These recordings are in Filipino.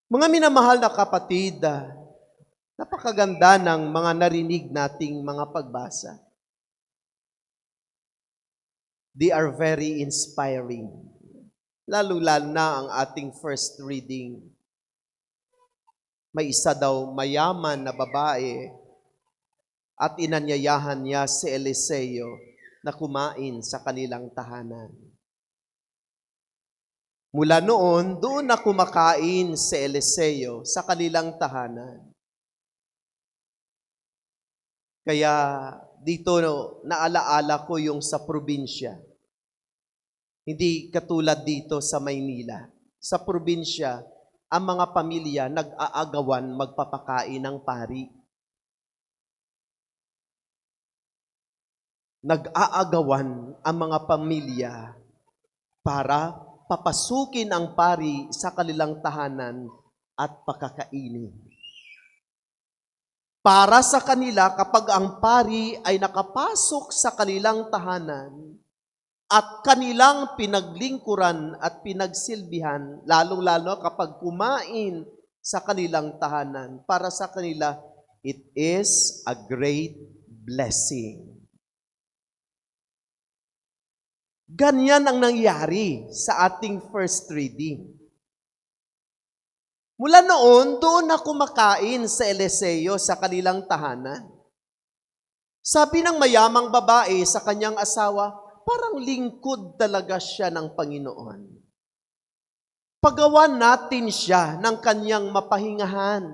Mga minamahal na kapatid, napakaganda ng mga narinig nating mga pagbasa. They are very inspiring. Lalo-lalo na ang ating first reading. May isa daw mayaman na babae at inanyayahan niya si Eliseo na kumain sa kanilang tahanan. Mula noon, doon na kumakain si Eliseo sa kanilang tahanan. Kaya dito naalaala ko yung sa probinsya. Hindi katulad dito sa Maynila. Sa probinsya, ang mga pamilya nag-aagawan magpapakain ng pari. Nag-aagawan ang mga pamilya para papasukin ang pari sa kanilang tahanan at pakakainin. Para sa kanila, kapag ang pari ay nakapasok sa kanilang tahanan at kanilang pinaglingkuran at pinagsilbihan, lalong-lalo kapag kumain sa kanilang tahanan, para sa kanila, it is a great blessing. Ganyan ang nangyari sa ating first reading. Mula noon, doon na kumakain sa Eliseo sa kanilang tahanan. Sabi ng mayamang babae sa kanyang asawa, parang lingkod talaga siya ng Panginoon. Pagawan natin siya ng kanyang mapahingahan.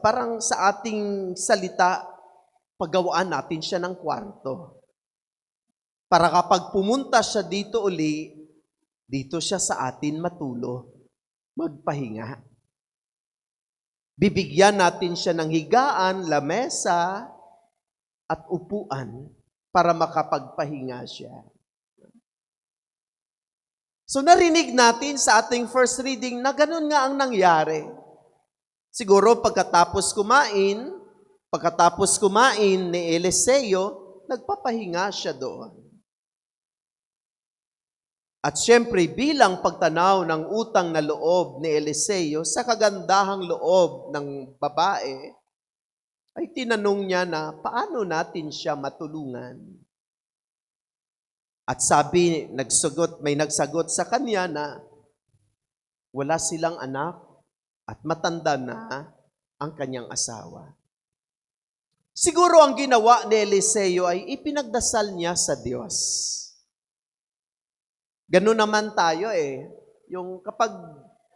Parang sa ating salita, pagawaan natin siya ng kwarto. Para kapag pumunta siya dito uli, dito siya sa atin matulog, magpahinga. Bibigyan natin siya ng higaan, lamesa, at upuan para makapagpahinga siya. So narinig natin sa ating first reading na ganun nga ang nangyari. Siguro pagkatapos kumain ni Eliseo, nagpapahinga siya doon. At syempre, bilang pagtanaw ng utang na loob ni Eliseo sa kagandahang loob ng babae, ay tinanong niya na paano natin siya matulungan. At sabi, may nagsagot sa kanya na wala silang anak at matanda na ang kanyang asawa. Siguro ang ginawa ni Eliseo ay ipinagdasal niya sa Diyos. Ganun naman tayo yung kapag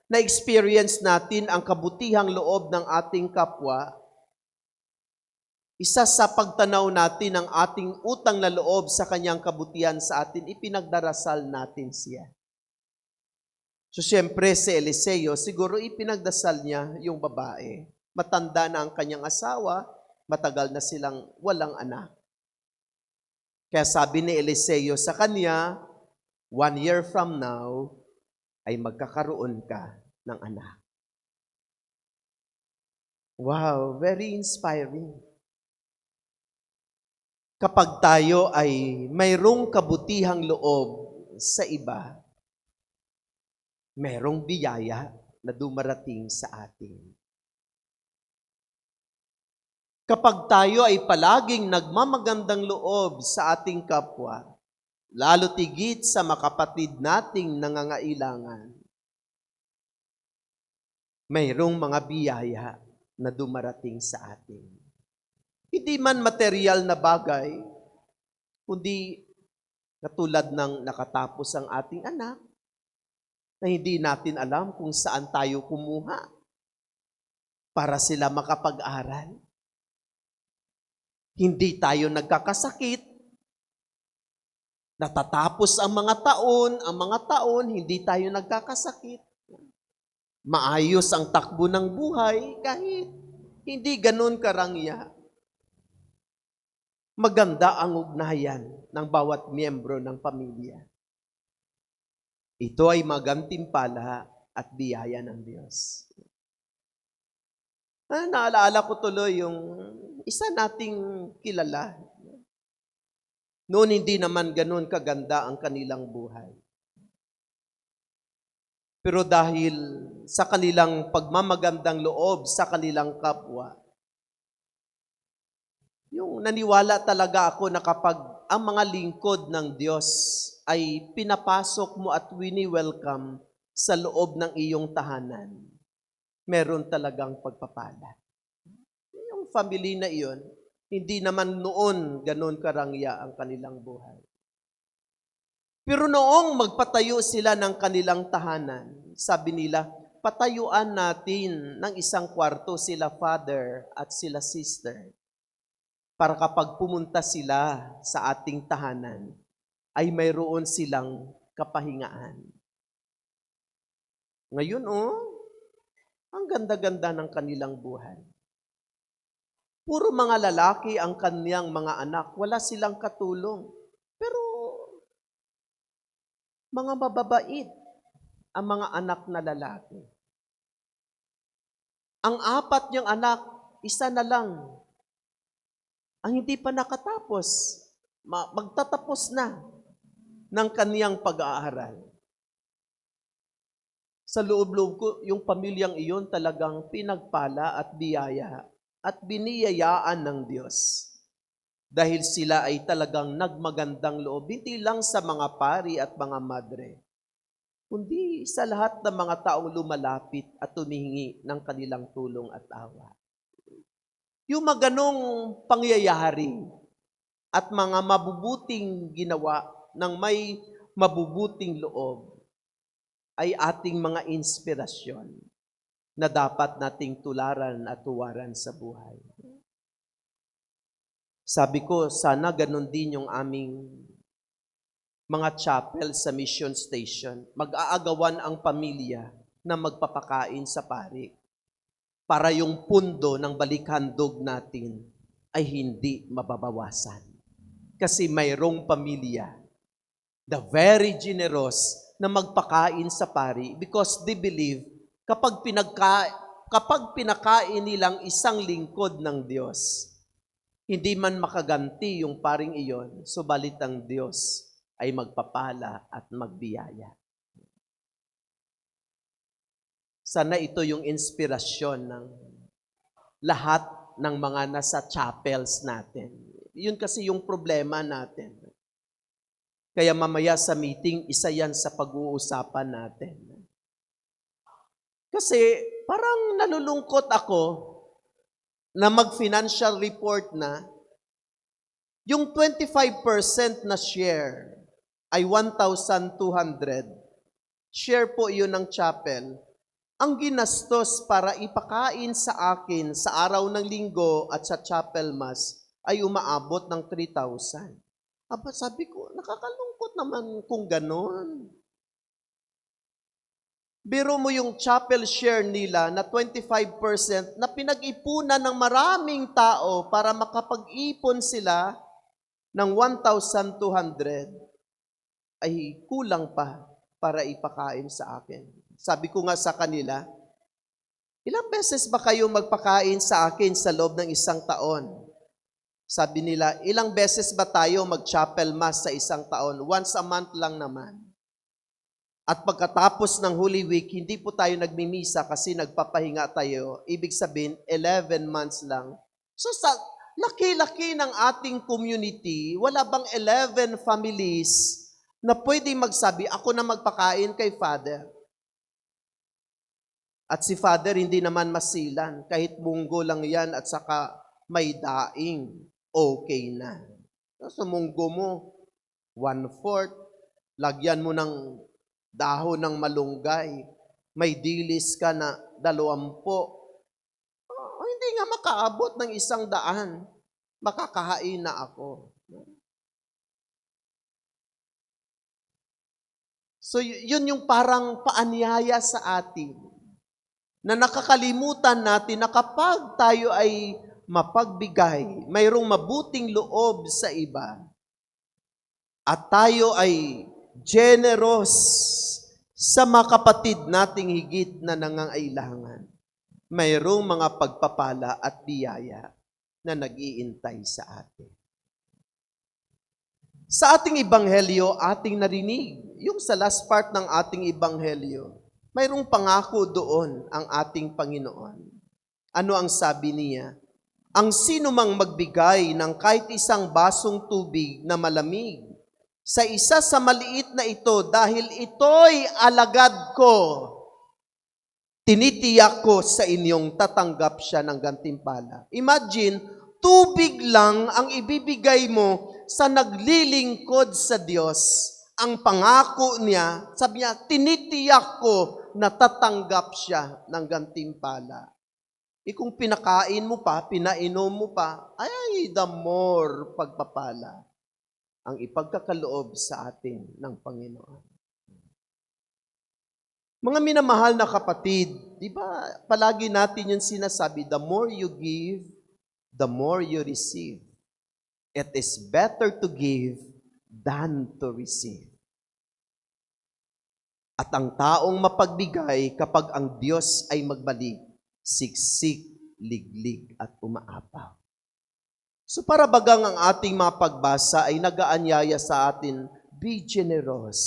na-experience natin ang kabutihang loob ng ating kapwa, isa sa pagtanaw natin ng ating utang na loob sa kanyang kabutihan sa atin, ipinagdarasal natin siya. So siyempre si Eliseo, siguro ipinagdasal niya yung babae. Matanda na ang kanyang asawa, matagal na silang walang anak. Kaya sabi ni Eliseo sa kanya, 1 year from now, ay magkakaroon ka ng anak. Wow, very inspiring. Kapag tayo ay mayroong kabutihang loob sa iba, mayroong biyaya na dumarating sa atin. Kapag tayo ay palaging nagmamagandang loob sa ating kapwa, lalo tigit sa makapatid nating nangangailangan, mayroong mga biyaya na dumarating sa atin. Hindi man material na bagay, kundi katulad ng nakatapos ang ating anak, na hindi natin alam kung saan tayo kumuha para sila makapag-aral. Hindi tayo nagkakasakit, natatapos ang mga taon, hindi tayo nagkakasakit. Maayos ang takbo ng buhay kahit hindi ganun karangya. Maganda ang ugnayan ng bawat miyembro ng pamilya. Ito ay magantimpala at biyaya ng Diyos. Naalala ko tuloy yung isa nating kilala. Noon hindi naman ganun kaganda ang kanilang buhay. Pero dahil sa kanilang pagmamagandang loob sa kanilang kapwa. Yung naniwala talaga ako na kapag ang mga lingkod ng Diyos ay pinapasok mo at wini-welcome sa loob ng iyong tahanan, meron talagang pagpapala. Yung family na iyon, hindi naman noon ganon karangya ang kanilang buhay. Pero noong magpatayo sila ng kanilang tahanan, sabi nila, patayuan natin ng isang kwarto sila father at sila sister para kapag pumunta sila sa ating tahanan, ay mayroon silang kapahingaan. Ngayon, ang ganda-ganda ng kanilang buhay. Puro mga lalaki ang kaniyang mga anak, wala silang katulong. Pero mga mababait ang mga anak na lalaki. Ang 4 niyang anak, isa na lang. Ang hindi pa nakatapos, magtatapos na ng kaniyang pag-aaral. Sa loob-loob ko, yung pamilyang iyon talagang pinagpala at biyaya at biniyayaan ng Diyos. Dahil sila ay talagang nagmagandang loob, hindi lang sa mga pari at mga madre, kundi sa lahat ng mga taong lumalapit at tumihingi ng kanilang tulong at awa. Yung maganong pangyayari at mga mabubuting ginawa ng may mabubuting loob ay ating mga inspirasyon na dapat nating tularan at tuwaran sa buhay. Sabi ko, sana ganun din yung aming mga chapel sa mission station. Mag-aagawan ang pamilya na magpapakain sa pari para yung pundo ng balikhandog natin ay hindi mababawasan. Kasi mayroong pamilya, the very generous, na magpakain sa pari because they believe kapag pinakain nilang isang lingkod ng Diyos, hindi man makaganti yung paring iyon, subalit ang Diyos ay magpapala at magbiyaya. Sana ito yung inspirasyon ng lahat ng mga nasa chapels natin. Yun kasi yung problema natin. Kaya mamaya sa meeting, isa yan sa pag-uusapan natin. Kasi parang nalulungkot ako na mag-financial report na yung 25% na share ay 1,200. Share po yun ng chapel. Ang ginastos para ipakain sa akin sa araw ng linggo at sa chapel mass ay umaabot ng 3,000. Sabi ko, nakakalungkot naman kung ganon. Biro mo yung chapel share nila na 25% na pinag-ipunan ng maraming tao para makapag-ipon sila ng 1,200 ay kulang pa para ipakain sa akin. Sabi ko nga sa kanila, ilang beses ba kayo magpakain sa akin sa loob ng isang taon? Sabi nila, ilang beses ba tayo mag-chapel mass sa isang taon? Once a month lang naman. At pagkatapos ng Holy Week, hindi po tayo nagmimisa kasi nagpapahinga tayo. Ibig sabihin, 11 months lang. So sa laki-laki ng ating community, wala bang 11 families na pwede magsabi, ako na magpakain kay Father? At si Father hindi naman masilan, kahit munggo lang yan at saka may daing, okay na. So munggo mo, 1/4, lagyan mo ng dahon ng malunggay, may dilis ka na 20. Hindi nga makaabot ng 100. Makakahain na ako. So yun yung parang paanyaya sa atin na nakakalimutan natin na kapag tayo ay mapagbigay, mayroong mabuting loob sa iba, at tayo ay generous sa mga kapatid nating higit na nangangailangan, mayroong mga pagpapala at biyaya na nag-iintay sa atin. Sa ating ebanghelyo, ating narinig, yung sa last part ng ating ebanghelyo, Mayroong pangako doon ang ating Panginoon. Ano ang sabi niya? Ang sino mang magbigay ng kahit isang basong tubig na malamig sa isa sa maliit na ito dahil ito'y alagad ko, tinitiyak ko sa inyong tatanggap siya ng gantimpala. Imagine, tubig lang ang ibibigay mo sa naglilingkod sa Diyos. Ang pangako niya, sabi niya, tinitiyak ko na tatanggap siya ng gantimpala. Kung pinakain mo pa, pinainom mo pa, ay, the more pagpapala ang ipagkakaloob sa atin ng Panginoon. Mga minamahal na kapatid, di ba palagi natin yung sinasabi, the more you give, the more you receive. It is better to give than to receive. At ang taong mapagbigay kapag ang Diyos ay magbalik, siksik, liglig at umaapaw. So para bagang ang ating mga pagbasa ay nagaanyaya sa atin, be generous,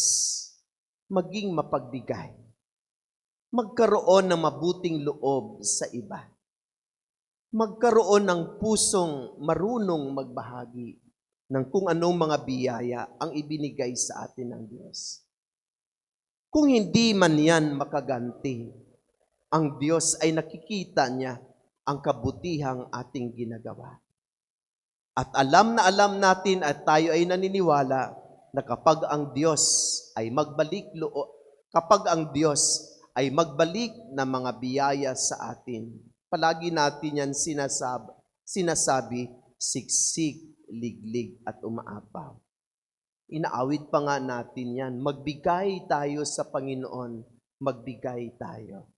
maging mapagbigay, magkaroon ng mabuting loob sa iba, magkaroon ng pusong marunong magbahagi ng kung anong mga biyaya ang ibinigay sa atin ng Diyos. Kung hindi man yan makaganti, ang Diyos ay nakikita niya ang kabutihang ating ginagawa. At alam na natin at tayo ay naniniwala na kapag ang Diyos ay magbalik ng mga biyaya sa atin, palagi natin yan sinasabi, siksik, liglig at umaapaw. Inaawit pa nga natin yan, magbigay tayo sa Panginoon, magbigay tayo.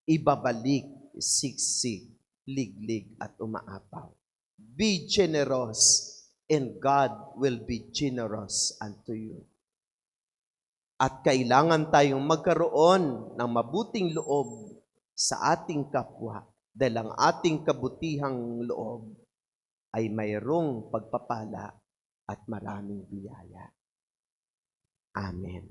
Ibabalik, siksik, liglig at umaapaw. Be generous, and God will be generous unto you. At kailangan tayong magkaroon ng mabuting loob sa ating kapwa dahil ang ating kabutihang loob ay mayroong pagpapala at maraming biyaya. Amen.